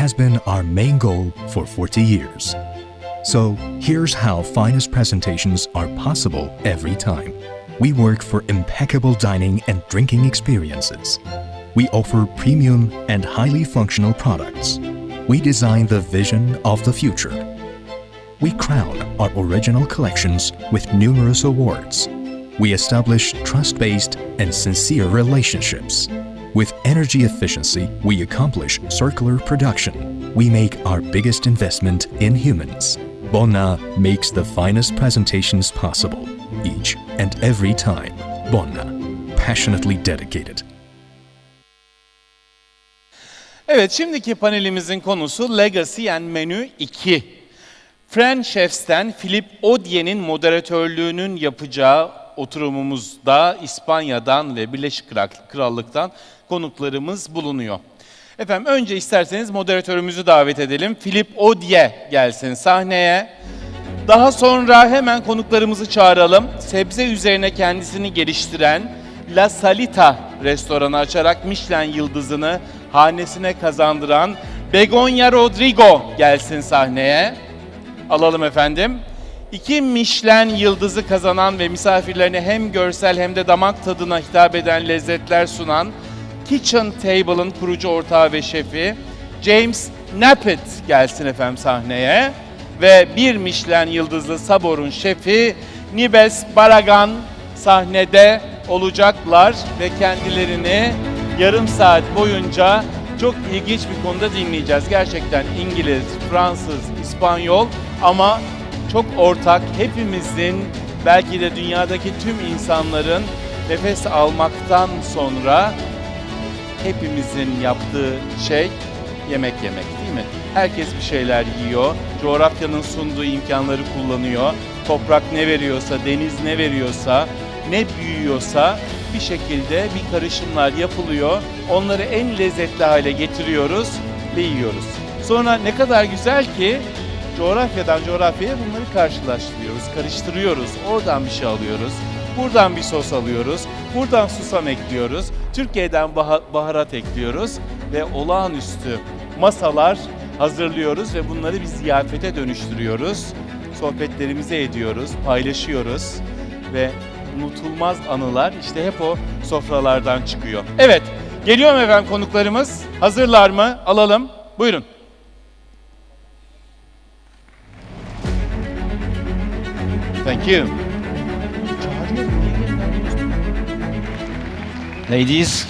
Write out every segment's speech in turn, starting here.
has been our main goal for 40 years. So here's how finest presentations are possible every time. We work for impeccable dining and drinking experiences. We offer premium and highly functional products. We design the vision of the future. We crown our original collections with numerous awards. We establish trust-based and sincere relationships. With energy efficiency, we accomplish circular production. We make our biggest investment in humans. Bonna makes the finest presentations possible, each and every time. Bonna, passionately dedicated. Evet, şimdiki panelimizin konusu Legacy and Menu 2. French Chefs'ten Philippe Audier'in moderatörlüğünün yapacağı oturumumuzda İspanya'dan ve Birleşik Krallık'tan konuklarımız bulunuyor. Efendim önce isterseniz moderatörümüzü davet edelim. Philippe Audier gelsin sahneye. Daha sonra hemen konuklarımızı çağıralım. Sebze üzerine kendisini geliştiren La Salita restoranı açarak Michelin yıldızını hanesine kazandıran Begoña Rodrigo gelsin sahneye. Alalım efendim. 2 Michelin yıldızı kazanan ve misafirlerine hem görsel hem de damak tadına hitap eden lezzetler sunan Kitchen Table'ın kurucu ortağı ve şefi James Nappet gelsin efendim sahneye. Ve 1 Michelin yıldızlı Sabor'un şefi Nibes Barragan sahnede olacaklar ve kendilerini yarım saat boyunca çok ilginç bir konuda dinleyeceğiz. Gerçekten İngiliz, Fransız, İspanyol ama çok ortak, hepimizin, belki de dünyadaki tüm insanların nefes almaktan sonra hepimizin yaptığı şey yemek yemek, değil mi? Herkes bir şeyler yiyor, coğrafyanın sunduğu imkanları kullanıyor. Toprak ne veriyorsa, deniz ne veriyorsa, ne büyüyorsa bir şekilde bir karışımlar yapılıyor. Onları en lezzetli hale getiriyoruz ve yiyoruz. Sonra ne kadar güzel ki coğrafyadan coğrafyaya bunları karşılaştırıyoruz, karıştırıyoruz. Oradan bir şey alıyoruz, buradan bir sos alıyoruz, buradan susam ekliyoruz, Türkiye'den baharat ekliyoruz ve olağanüstü masalar hazırlıyoruz ve bunları bir ziyafete dönüştürüyoruz. Sohbetlerimizi ediyoruz, paylaşıyoruz ve unutulmaz anılar işte hep o sofralardan çıkıyor. Evet, geliyor mu efendim konuklarımız? Hazırlar mı? Alalım. Buyurun. Thank you. Ladies.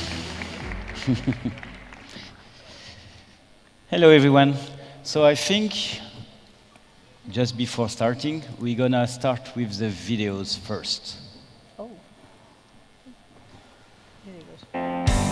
Hello everyone. So I think just before starting, we're gonna start with the videos first. Oh. Here he goes.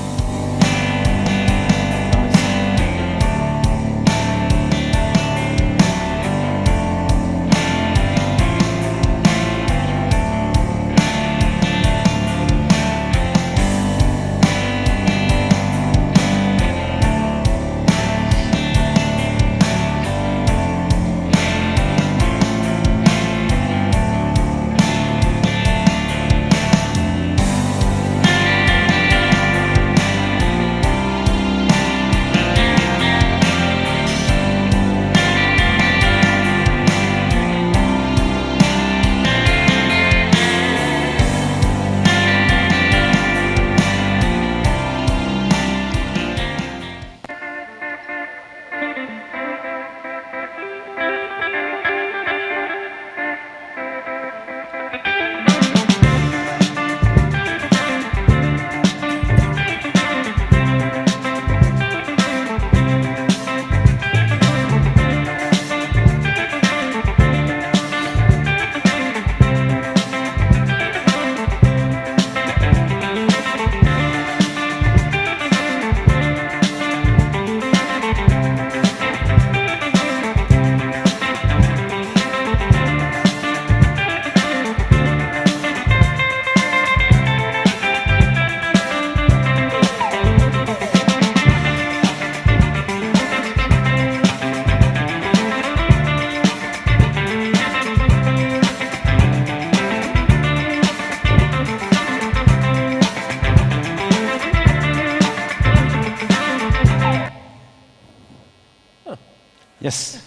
Yes.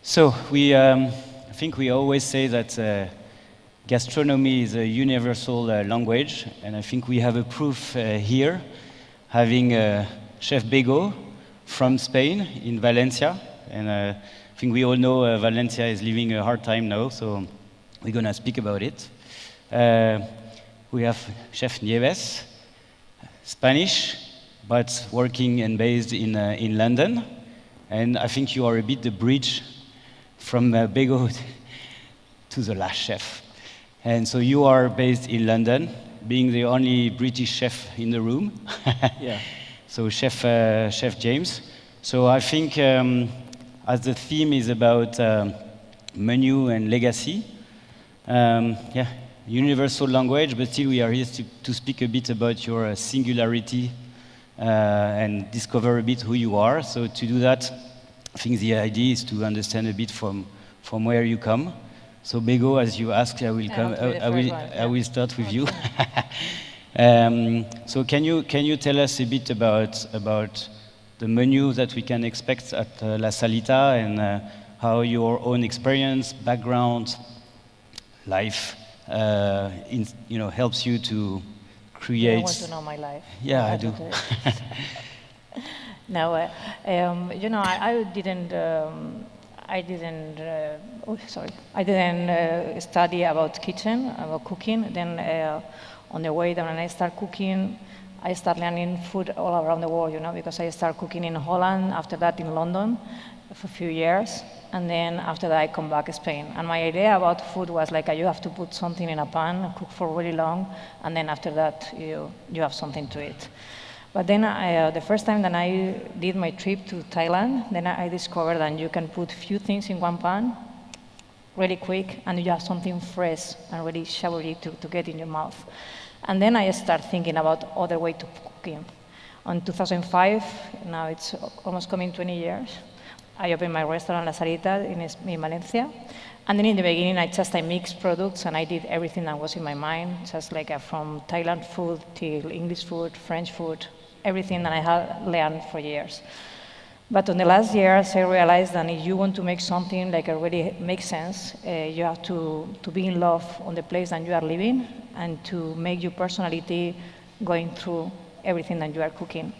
So I think we always say that gastronomy is a universal language, and I think we have a proof here, having Chef Bego from Spain in Valencia, and I think we all know Valencia is living a hard time now, so we're going to speak about it. We have Chef Nieves, Spanish, but working and based in London, and I think you are a bit the bridge from Bego to the last chef. And so you are based in London, being the only British chef in the room. Yeah. So Chef James. So I think as the theme is about menu and legacy, yeah, universal language, but still we are here to speak a bit about your singularity and discover a bit who you are. So to do that, I think the idea is to understand a bit from where you come. So Bego, as you asked, I will start with you. So can you tell us a bit about the menu that we can expect at La Salita, and how your own experience, background, life, helps you to create? You want to know my life? Yeah, I do. No, I didn't. I didn't study about kitchen, about cooking. Then on the way that when I start cooking, I start learning food all around the world, because I start cooking in Holland, after that in London for a few years, and then after that I come back to Spain. And my idea about food was like you have to put something in a pan, cook for really long, and then after that you have something to eat. But then the first time that I did my trip to Thailand, then I discovered that you can put few things in one pan really quick, and you have something fresh and really savory to get in your mouth. And then I start thinking about other way to cooking. In 2005, now it's almost coming 20 years, I opened my restaurant La Sarita in Valencia. And then in the beginning, I mixed products, and I did everything that was in my mind, just like from Thailand food till English food, French food, everything that I had learned for years. But in the last years, I realized that if you want to make something like really makes sense, you have to be in love on the place that you are living, and to make your personality going through everything that you are cooking.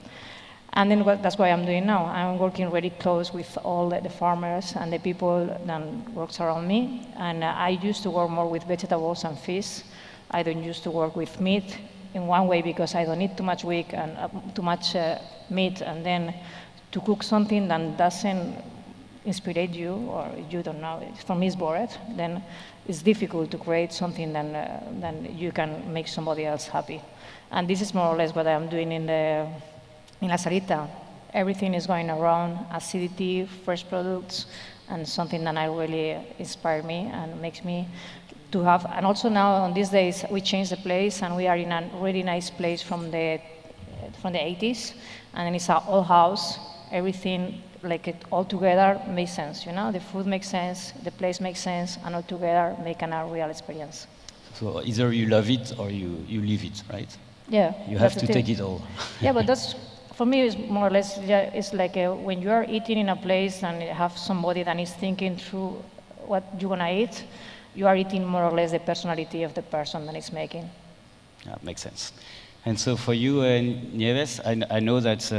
And then that's what I'm doing now. I'm working really close with all the farmers and the people that works around me. And I used to work more with vegetables and fish. I don't used to work with meat in one way because I don't need too much meat meat, and then to cook something that doesn't inspire you, or you don't know, for me it's bored, then it's difficult to create something that you can make somebody else happy. And this is more or less what I'm doing in La Sarita. Everything is going around acidity, fresh products, and something that really inspires me and makes me to have. And also now, on these days, we changed the place, and we are in a really nice place from the 80s, and then it's an old house. Everything, like it all together, makes sense. The food makes sense, the place makes sense, and all together make a real experience. So either you love it or you leave it, right? Yeah. You have to take it all. Yeah, but that's, for me, it's more or less, it's like when you are eating in a place and you have somebody that is thinking through what you're going to eat, you are eating more or less the personality of the person that is making. Yeah, makes sense. And so for you, Nieves, I know that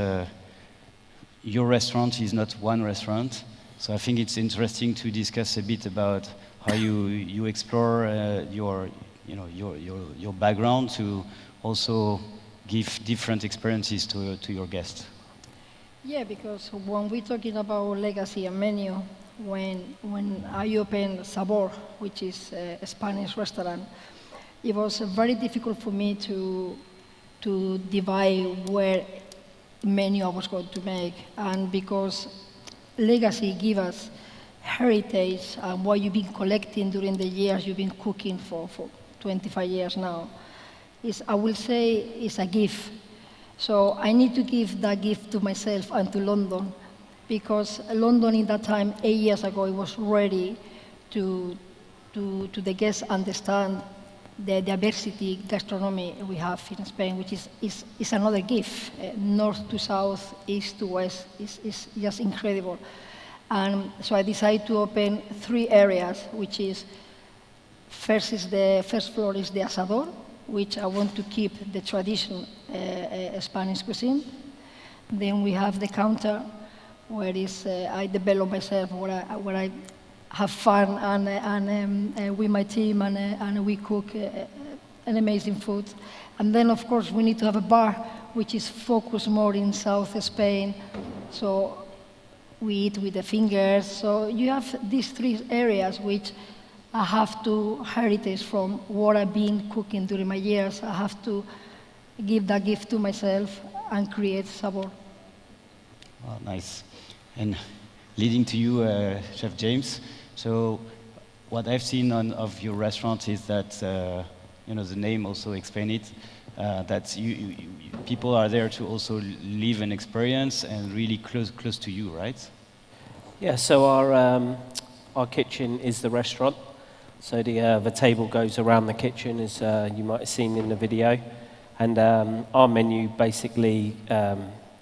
your restaurant is not one restaurant, so I think it's interesting to discuss a bit about how you explore your background to also give different experiences to your guests. Yeah, because when we're talking about legacy and menu, when I opened Sabor, which is a Spanish restaurant, it was very difficult for me to divide where menu I was going to make, and because legacy gives us heritage and what you've been collecting during the years you've been cooking for 25 years now, I will say is a gift. So I need to give that gift to myself and to London, because London in that time, 8 years ago, it was ready to the guests understand the diversity gastronomy we have in Spain, which is another gift. North to south, east to west is just incredible. And so I decided to open 3 areas, which is, the first floor is the asador, which I want to keep the traditional Spanish cuisine. Then we have the counter, where I develop myself, where I have fun and with my team and we cook an amazing food. And then, of course, we need to have a bar, which is focused more in South Spain. So we eat with the fingers. So you have these 3 areas which I have to heritage from what I've been cooking during my years. I have to give that gift to myself and create sabor. Oh, nice. And leading to you, Chef James. So what I've seen of your restaurant is that, the name also explains it, that people are there to also live an experience and really close to you, right? Yeah, so our kitchen is the restaurant. So the table goes around the kitchen, as you might have seen in the video. And our menu basically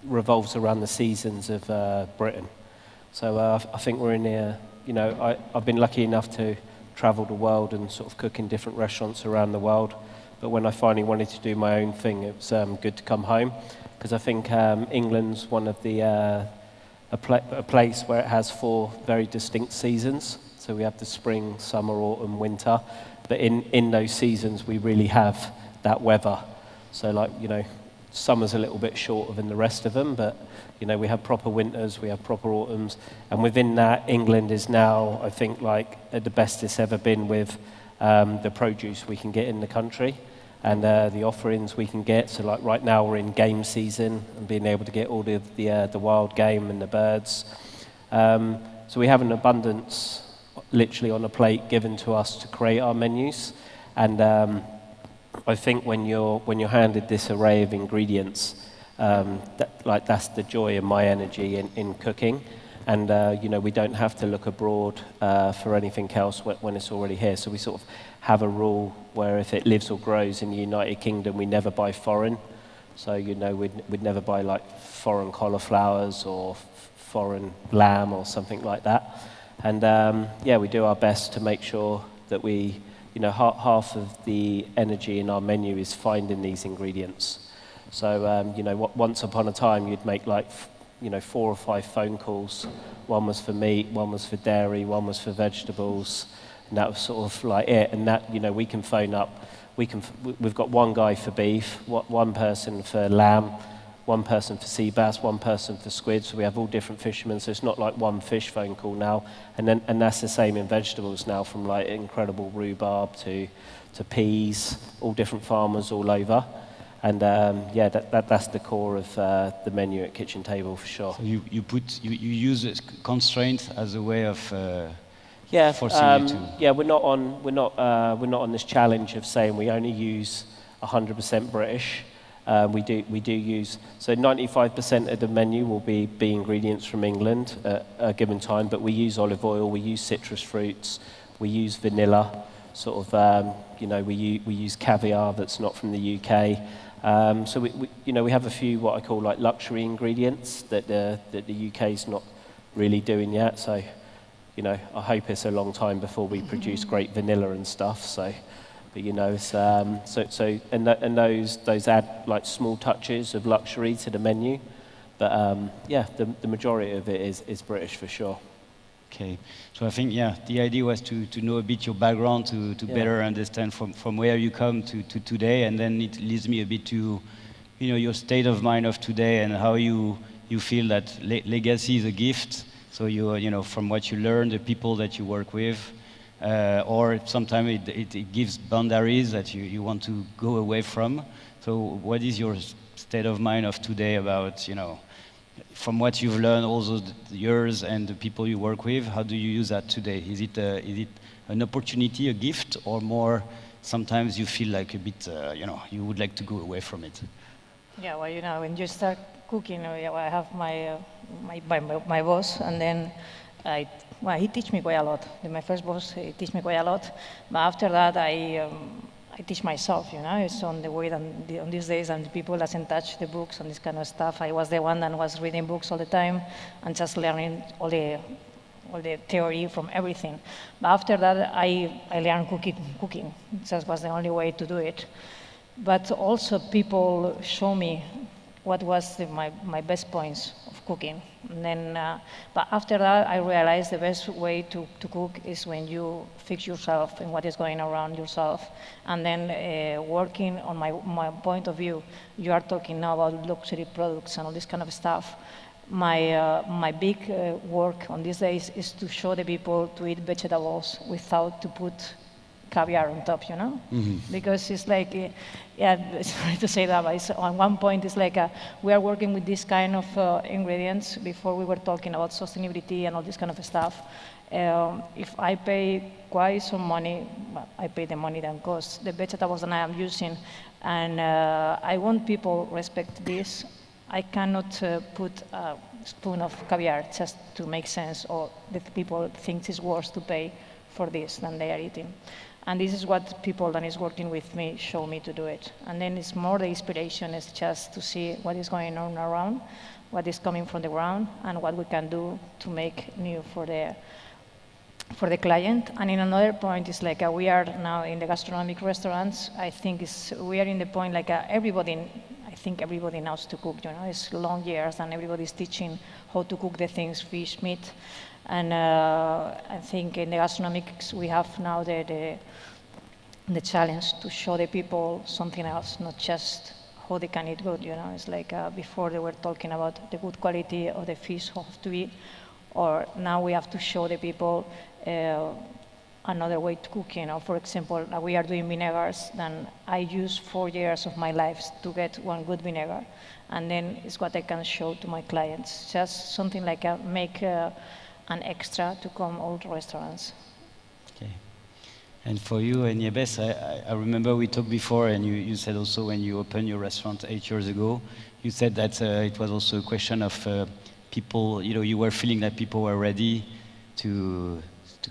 revolves around the seasons of Britain. So I think we're in here, I've been lucky enough to travel the world and sort of cook in different restaurants around the world. But when I finally wanted to do my own thing, it was good to come home, because I think England's one of the a place where it has 4 very distinct seasons. So we have the spring, summer, autumn, winter. But in those seasons, we really have that weather. So summer's a little bit shorter than the rest of them, but we have proper winters, we have proper autumns, and within that, England is now, I think, at the best it's ever been with the produce we can get in the country and the offerings we can get. So right now we're in game season and being able to get all the wild game and the birds. So we have an abundance, literally on a plate, given to us to create our menus, and I think when you're handed this array of ingredients, that's the joy and my energy in cooking, and we don't have to look abroad for anything else when it's already here. So we sort of have a rule where if it lives or grows in the United Kingdom, we never buy foreign. So we'd never buy foreign cauliflowers or foreign lamb or something like that. And we do our best to make sure that we. Half of the energy in our menu is finding these ingredients. So, once upon a time, you'd make 4 or 5 phone calls. One was for meat, one was for dairy, one was for vegetables, and that was sort of it. And that, we can phone up. We've got one guy for beef, one person for lamb, one person for sea bass, one person for squid. So we have all different fishermen. So it's not like one fish phone call now. And that's the same in vegetables now, from incredible rhubarb to peas, all different farmers all over. And that's the core of the menu at Kitchen Table for sure. So you use this constraint as a way of forcing you to. Yeah, we're not on this challenge of saying we only use 100% British. We do use, so 95% of the menu will be ingredients from England at a given time, but we use olive oil, we use citrus fruits, we use vanilla, we use caviar that's not from the UK. So we have a few what I call luxury ingredients that the UK's not really doing yet. So I hope it's a long time before we produce great vanilla and stuff. So. But it's, and those add small touches of luxury to the menu, but the majority of it is British for sure. Okay, so I think the idea was to know a bit your background to better understand from where you come to today, and then it leads me a bit to your state of mind of today and how you feel that legacy is a gift. So from what you learn, the people that you work with. Or sometimes it gives boundaries that you want to go away from. So what is your state of mind of today about, from what you've learned all those years and the people you work with, how do you use that today? Is it an opportunity, a gift, or more sometimes you feel like a bit, you would like to go away from it? Yeah, well, when you start cooking, I have my boss, and then he teach me quite a lot. My first boss, he teach me quite a lot. But after that, I I teach myself, you know. It's on the way that on these days, and people doesn't touch the books and this kind of stuff. I was the one that was reading books all the time and just learning all the theory from everything. But after that, I learned cooking. It just was the only way to do it. But also people show me what was my best points of cooking. And then, but after that, I realized the best way to cook is when you fix yourself and what is going around yourself. And then working on my point of view, you are talking now about luxury products and all this kind of stuff. My big work on these days is to show the people to eat vegetables without to put caviar on top, you know? Because it's like, sorry to say that, but it's, on one point it's like we are working with this kind of ingredients. Before we were talking about sustainability and all this kind of stuff. If I pay quite some money, I pay the money that costs the vegetables that I am using, and I want people respect this. I cannot put a spoon of caviar just to make sense, or the people think it's worth to pay for this than they are eating. And this is what people that is working with me show me to do it. And then it's more the inspiration is just to see what is going on around, what is coming from the ground, and what we can do to make new for the client. And in another point, it's like we are now in the gastronomic restaurants. I think we are in the point like I think everybody knows to cook, you know. It's long years and everybody's teaching how to cook the things, fish, meat. And I think in the gastronomics we have now the challenge to show the people something else, not just how they can eat good, you know. It's like before they were talking about the good quality of the fish, how to eat, or now we have to show the people another way to cook, you know. For example, we are doing vinegars, then I use 4 years of my life to get one good vinegar, and then it's what I can show to my clients. Just something like make an extra to come all to restaurants. Okay. And for you, Niebes, I remember we talked before, and you said also when you opened your restaurant 8 years ago, you said that it was also a question of people, you know, you were feeling that people were ready to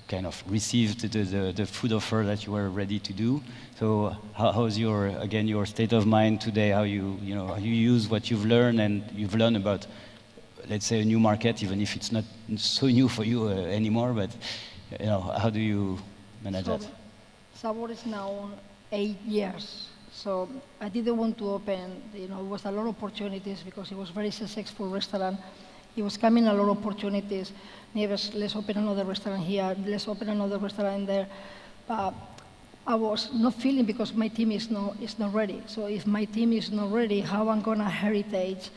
kind of receive the food offer that you were ready to do. So how's your state of mind today? How you use what you've learned about, let's say, a new market, even if it's not so new for you anymore, but you know, how do you manage that? Sabor is now 8 years. So I didn't want to open, you know, it was a lot of opportunities because it was a very successful restaurant. It was coming a lot of opportunities. Nieves, let's open another restaurant here, let's open another restaurant there. But I was not feeling because my team is not ready. So if my team is not ready, how I'm gonna heritage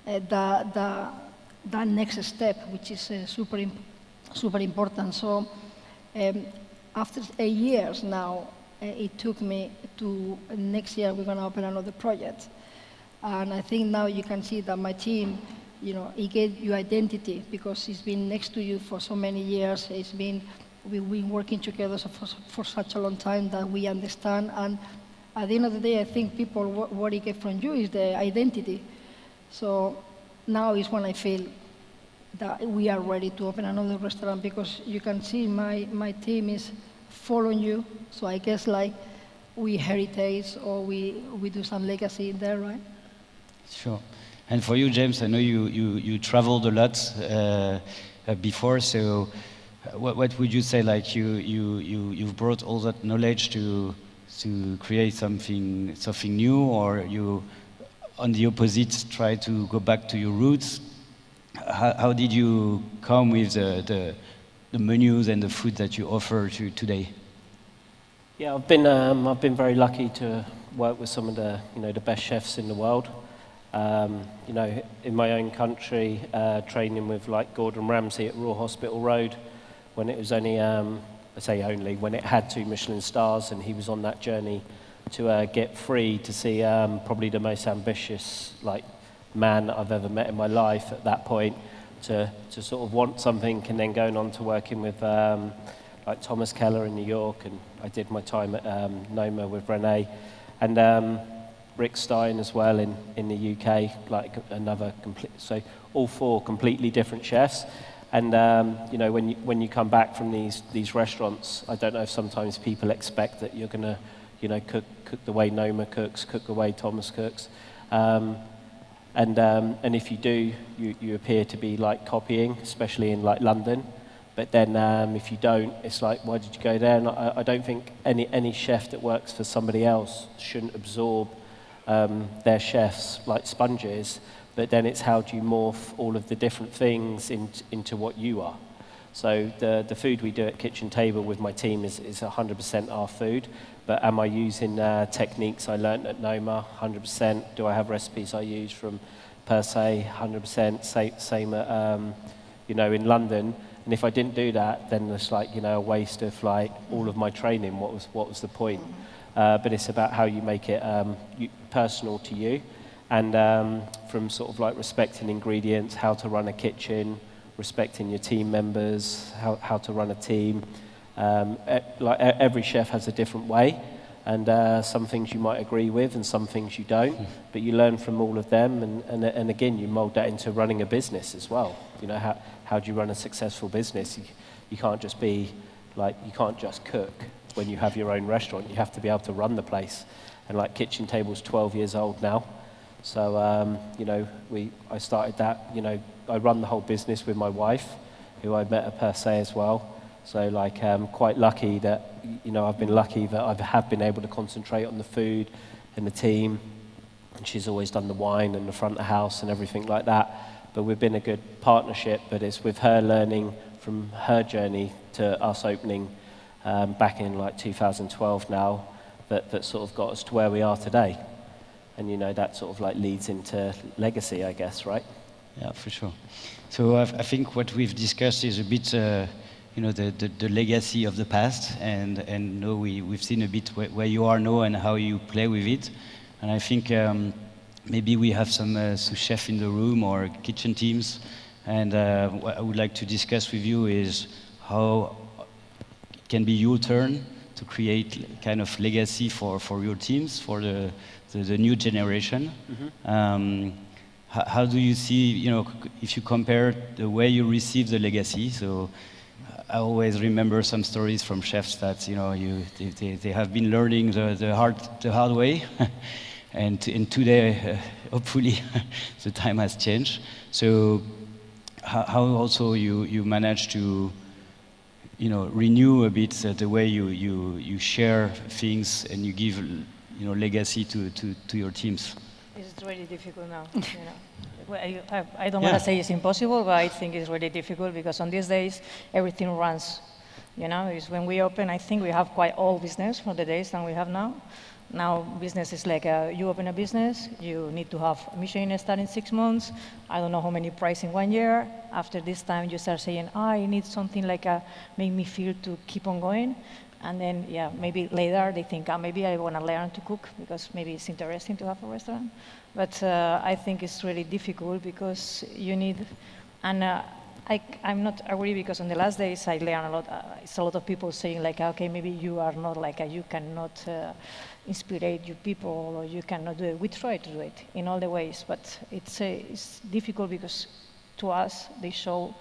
that next step, which is super important. So after 8 years now, it took me to next year we're gonna open another project. And I think now you can see that my team, you know, it gave you identity because it's been next to you for so many years. We've been working together for such a long time that we understand. And at the end of the day, I think people, what they get from you is the identity. So now is when I feel that we are ready to open another restaurant because you can see my team is following you. So I guess like we heritage or we do some legacy in there, right? Sure. And for you, James, I know you traveled a lot before. So, what would you say? Like you've brought all that knowledge to create something new, or you, on the opposite, try to go back to your roots? How did you come with the menus and the food that you offer today? Yeah, I've been very lucky to work with some of the best chefs in the world. You know, in my own country, training with like Gordon Ramsay at Royal Hospital Road, when it was only, I say only, when it had 2 Michelin stars, and he was on that journey to get free to see probably the most ambitious man that I've ever met in my life at that point, to sort of want something, and then going on to working with like Thomas Keller in New York, and I did my time at Noma with Rene, and Rick Stein as well in the UK, like another complete. So all 4 completely different chefs, and you know, when you come back from these restaurants, I don't know if sometimes people expect that you're going to cook the way Noma cooks, cook the way Thomas cooks. And if you do, you appear to be like copying, especially in like London. But then if you don't, it's like, why did you go there? And I don't think any chef that works for somebody else shouldn't absorb their chefs like sponges. But then it's how do you morph all of the different things into what you are. So the food we do at Kitchen Table with my team is 100% our food. But am I using techniques I learned at Noma? 100%. Do I have recipes I use from Per Se? 100%. Same at, in London. And if I didn't do that, then it's like, a waste of like all of my training. What was the point? But it's about how you make it personal to you. And from sort of like respecting ingredients, how to run a kitchen, respecting your team members, how to run a team. Like every chef has a different way, and some things you might agree with and some things you don't, but you learn from all of them, and again you mold that into running a business as well. How do you run a successful business? You can't just be like, you can't just cook when you have your own restaurant. You have to be able to run the place, and like Kitchen Table's 12 years old now, so I started that. I run the whole business with my wife, who I met at Per Se as well. So like I'm quite lucky that, I've been lucky that I have been able to concentrate on the food and the team. And she's always done the wine and the front of house and everything like that. But we've been a good partnership, but it's with her learning from her journey to us opening back in like 2012 now that sort of got us to where we are today. And that sort of like leads into legacy, I guess, right? Yeah, for sure. So I think what we've discussed is a bit, the legacy of the past, and we've seen a bit where you are now and how you play with it. And I think maybe we have some sous chef in the room or kitchen teams, and what I would like to discuss with you is how it can be your turn to create kind of legacy for your teams, for the new generation. Mm-hmm. How do you see, if you compare the way you receive the legacy? So I always remember some stories from chefs that, they have been learning the hard way. and today, hopefully, the time has changed. So how also you manage to, renew a bit the way you share things and you give, legacy to your teams? It's really difficult now. Well, I don't want to say it's impossible, but I think it's really difficult because on these days everything runs. It's when we open, I think we have quite old business for the days than we have now. Now business is like you open a business, you need to have Michelin-starred in 6 months. I don't know how many price in 1 year. After this time, you start saying, I need something like make me feel to keep on going. And then, maybe later they think, maybe I want to learn to cook because maybe it's interesting to have a restaurant. But I think it's really difficult because you need, and I'm not agree because on the last days I learned a lot. It's a lot of people saying like, okay, maybe you are not like, you cannot inspire your people or you cannot do it. We try to do it in all the ways, but it's difficult because to us they show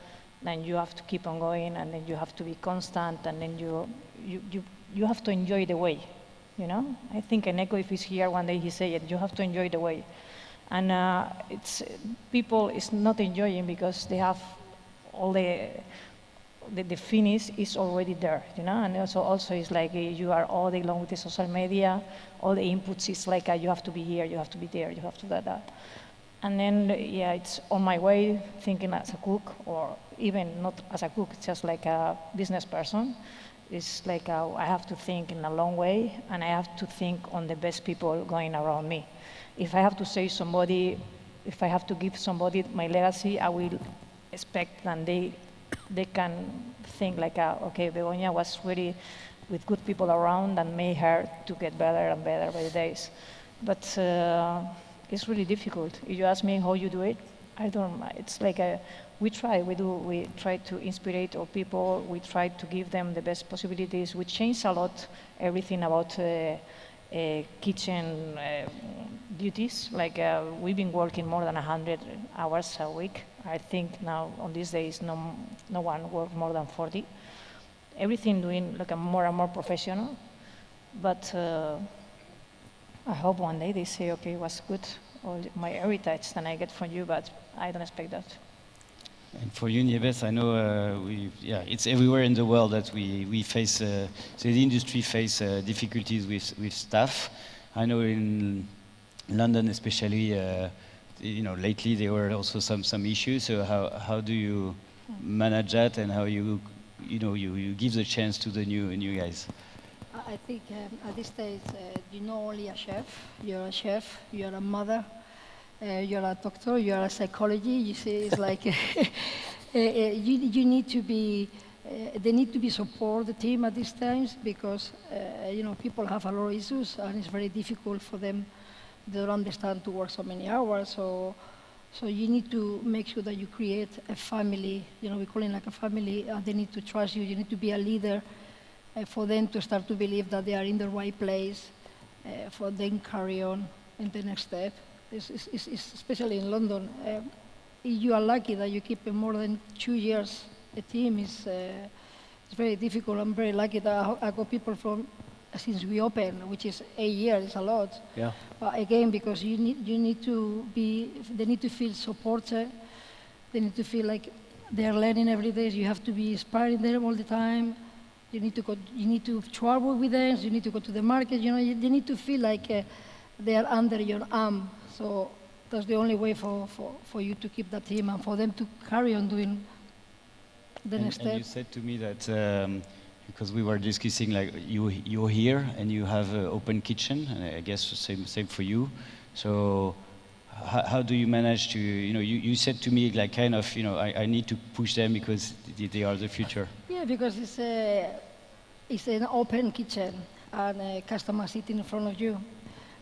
that you have to keep on going and then you have to be constant and then you have to enjoy the way, I think Eneko, if he's here one day, he say it, you have to enjoy the way. And people is not enjoying because they have all the finish is already there, and also it's like you are all day long with the social media, all the inputs is like you have to be here, you have to be there, you have to do that. And then, it's on my way thinking as a cook or even not as a cook, just like a business person. It's like I have to think in a long way and I have to think on the best people going around me. If I have to say somebody, if I have to give somebody my legacy, I will expect that they can think like, okay, Begoña was really with good people around and made her to get better and better by the days. But it's really difficult. If you ask me how you do it, I don't. It's like we try. We try to inspire our people. We try to give them the best possibilities. We change a lot everything about kitchen duties. Like we've been working more than 100 hours a week. I think now on these days no one works more than 40. Everything doing like a more and more professional. But I hope one day they say, okay, it was good, all my heritage that I get from you, but I don't expect that. And for you, Nieves, I know it's everywhere in the world that we face, so the industry face difficulties with staff. I know in London especially, lately there were also some issues. So how do you manage that, and how you give the chance to the new guys? I think at this stage, you're not only a chef, you're a mother, you're a doctor, you're a psychology. You see, it's like you need to be. They need to be support the team at these times because people have a lot of issues and it's very difficult for them. They don't understand to work so many hours. So you need to make sure that you create a family. We call it like a family. They need to trust you. You need to be a leader. For them to start to believe that they are in the right place, for them carry on in the next step. Especially in London, if you are lucky that you keep more than 2 years a team, it's very difficult. I'm very lucky that I got people from since we opened, which is 8 years, it's a lot. Yeah. But again, because you need to be, they need to feel supported, they need to feel like they're learning every day, so you have to be inspiring them all the time. You need to travel with them, you need to go to the market, they need to feel like they are under your arm. So that's the only way for you to keep that team and for them to carry on doing the next step. And you said to me that, because we were discussing, like, you're here and you have an open kitchen, and I guess the same for you. So how do you manage to, you said to me, like, kind of, I need to push them because they are the future. Yeah, because it's an open kitchen and a customer sitting in front of you.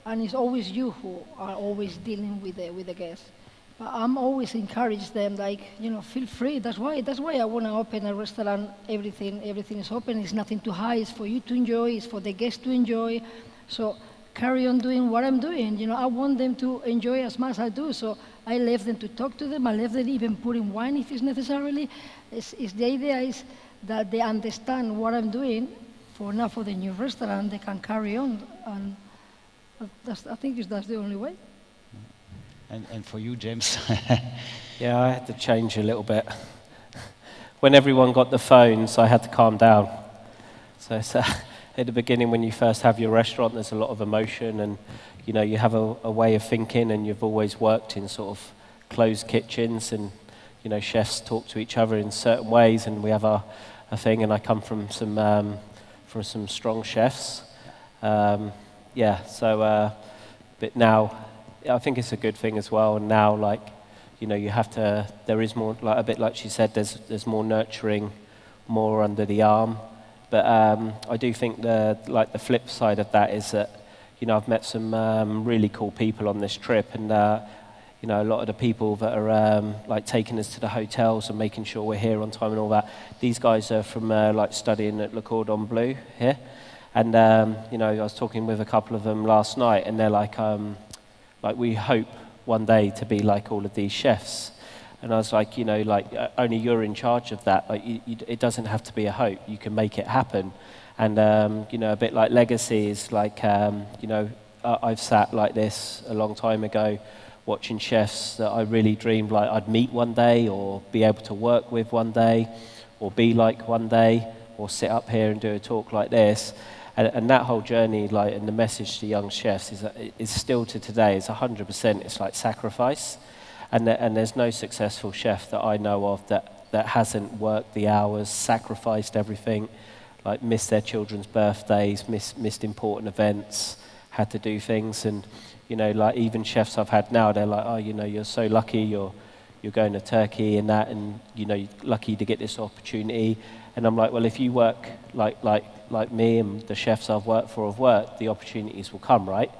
And it's always you who are always dealing with the guests. But I'm always encourage them, like, feel free. That's why I want to open a restaurant. Everything is open. It's nothing to hide. It's for you to enjoy. It's for the guests to enjoy. So carry on doing what I'm doing. I want them to enjoy as much as I do. So I left them to talk to them. I left them even putting wine if it's necessarily. The idea is that they understand what I'm doing. For the new restaurant, they can carry on. And I think that's the only way. And for you, James? Yeah, I had to change a little bit. When everyone got the phones, I had to calm down. So at the beginning, when you first have your restaurant, there's a lot of emotion, and you have a way of thinking, and you've always worked in sort of closed kitchens, and chefs talk to each other in certain ways, and we have a thing. And I come from some strong chefs. But now I think it's a good thing as well. And now, like, you have to. There is more, like, a bit like she said. There's more nurturing, more under the arm. But I do think the flip side of that is that I've met some really cool people on this trip, and a lot of the people that are taking us to the hotels and making sure we're here on time and all that. These guys are from studying at Le Cordon Bleu here, and I was talking with a couple of them last night, and they're like we hope one day to be like all of these chefs. And I was like, only you're in charge of that. Like, it doesn't have to be a hope. You can make it happen. And, a bit like legacy is like, I've sat like this a long time ago watching chefs that I really dreamed like I'd meet one day, or be able to work with one day, or be like one day, or sit up here and do a talk like this. And that whole journey, and the message to young chefs is still to today, it's 100%, it's like sacrifice. And there's no successful chef that I know of that hasn't worked the hours, sacrificed everything, like missed their children's birthdays, missed important events, had to do things. And, even chefs I've had now, they're like, oh, you're so lucky, you're going to Turkey and that, and, you're lucky to get this opportunity. And I'm like, well, if you work like me and the chefs I've worked for have worked, the opportunities will come, right?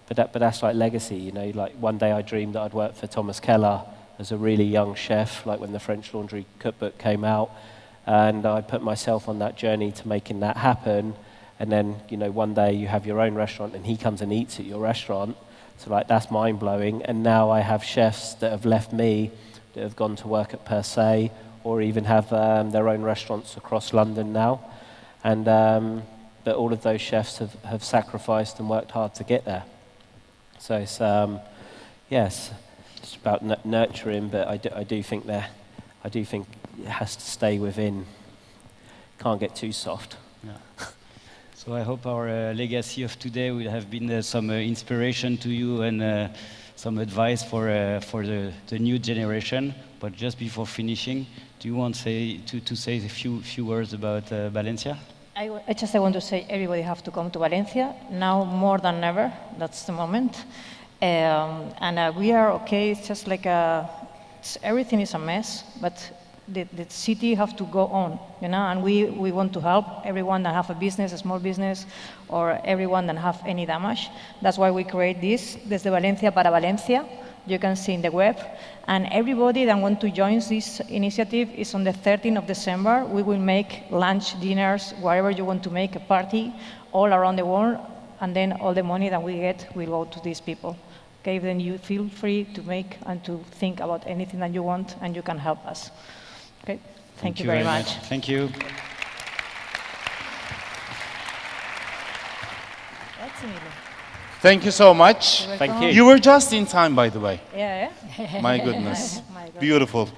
But that's like legacy, like one day I dreamed that I'd work for Thomas Keller as a really young chef, like when the French Laundry cookbook came out, and I put myself on that journey to making that happen. And then, one day you have your own restaurant and he comes and eats at your restaurant, so that's mind-blowing. And now I have chefs that have left me, that have gone to work at Per Se, or even have their own restaurants across London now. And but all of those chefs have sacrificed and worked hard to get there. So it's, yes, it's about nurturing, but I do think it has to stay within, can't get too soft. Yeah. So I hope our legacy of today will have been some inspiration to you and some advice for the new generation. But just before finishing, do you want to say a few words about Valencia? I want to say everybody have to come to Valencia now more than ever. That's the moment, and we are okay. It's just like everything is a mess, but the city have to go on, you know. And we want to help everyone that have a business, a small business, or everyone that have any damage. That's why we create this. Desde Valencia para Valencia. You can see in the web. And everybody that want to join this initiative is on the 13th of December. We will make lunch, dinners, whatever you want to make, a party all around the world. And then all the money that we get will go to these people. Okay, then you feel free to make and to think about anything that you want, and you can help us. Okay, thank you very much. Thank you. That's Emilio. Thank you so much. Thank you. You were just in time, by the way. Yeah. My goodness. My God. Beautiful.